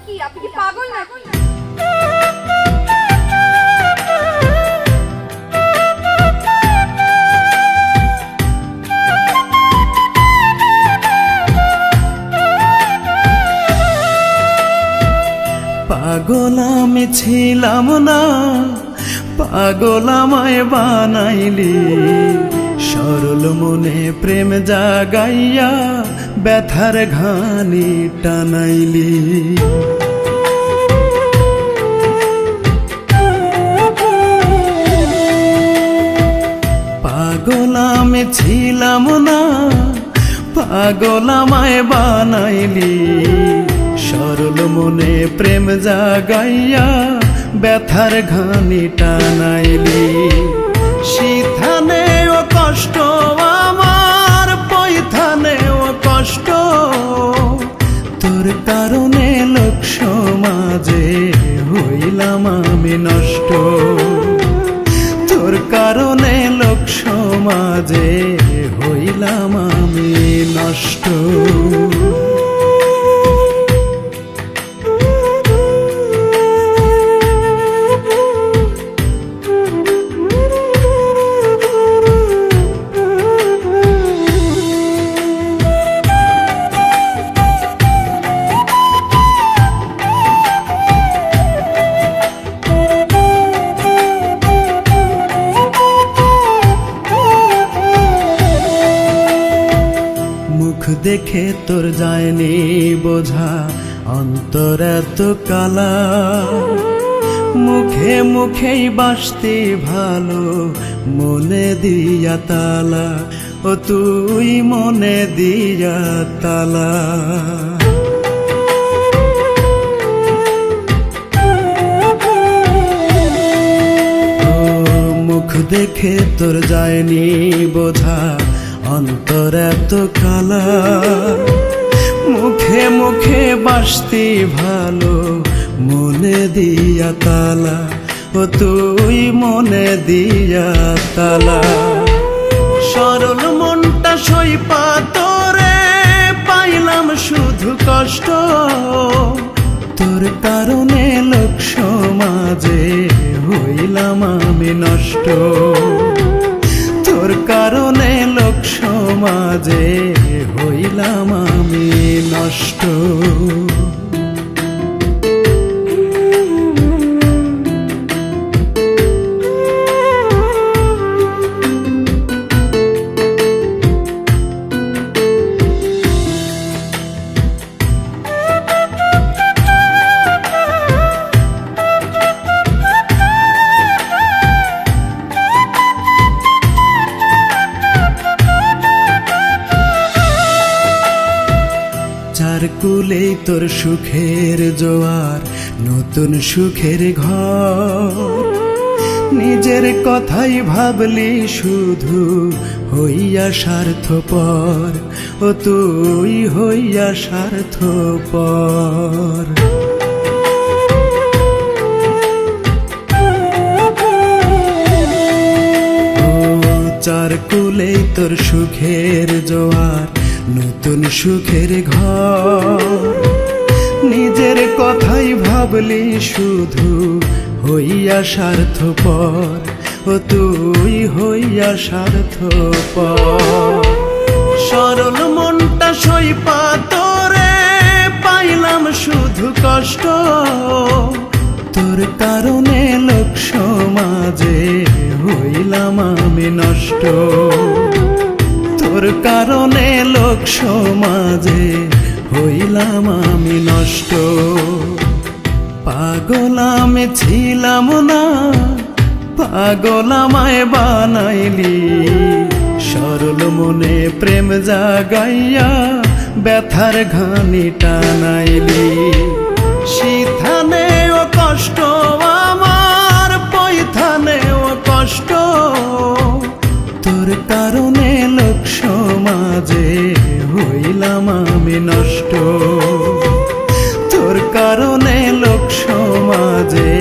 কি আপনি কি পাগল নাকি? পাগল আমি ছিলাম না, পাগল আমায় বানাইলি, সরল মনে প্রেম জাগাইয়া ব্যথার ঘানি টানাইলি। পাগল আমি ছিলাম না, পাগল আমায় বানাইলি, সরল মনে প্রেম জাগাইয়া ব্যথার ঘানি টানাইলি। শীথানেও কষ্ট আমার, পৈথানেও কষ্ট, তোর কারণে লোক সমাজে হইলাম আমি নষ্ট। তোর কারণে লোক সমাজে হইলাম আমি নষ্ট। দেখে তোর যায়নি বোঝা অন্তর এত কালা, মুখে মুখেই বাসতে ভালো মনে দিয়া তালা, ও তুই মনে দিয়া তালা। মুখ দেখে তোর যায়নি বোঝা অন্তর এত কালা, মুখে মুখে বাসতে ভালো মনে দিয়া তালা, ও তুই মনে দিয়া তালা। সরল মনটা সইপা তোরে পাইলাম শুধু কষ্ট, তোর কারণে লোক সমাজে হইলাম আমি নষ্ট। তোর কারণে লোক সমাজে হইলাম আমি নষ্ট। চার কুলেই তোর সুখের জোয়ার, নতুন সুখের ঘর, নিজের কথাই ভাবলি শুধু হইয়া স্বার্থপর, ও তুই হইয়া স্বার্থপর। চার কুলেই তোর সুখের জোয়ার, নতুন সুখের ঘর, নিজের কথাই ভাবলি শুধু হইয়া স্বার্থপর, ও তুই হইয়া স্বার্থপর। সরল মনটা সইপা তোরে পাইলাম শুধু কষ্ট, তোর কারণে লোক সমাজে হইলাম আমি নষ্ট। তোর কারণে লোক সমাজে হইলাম আমি নষ্ট। পাগল আমি ছিলাম না, পাগল আমায় বানাইলি, সরল মনে প্রেম জাগাইয়া ব্যথার ঘানি টানাইলি। শীথানেও কষ্ট আমার, পৈথানেও কষ্ট, তোর কারণে লোক সমাজে হইলাম আমি নষ্ট। তোর কারণে লোক সমাজে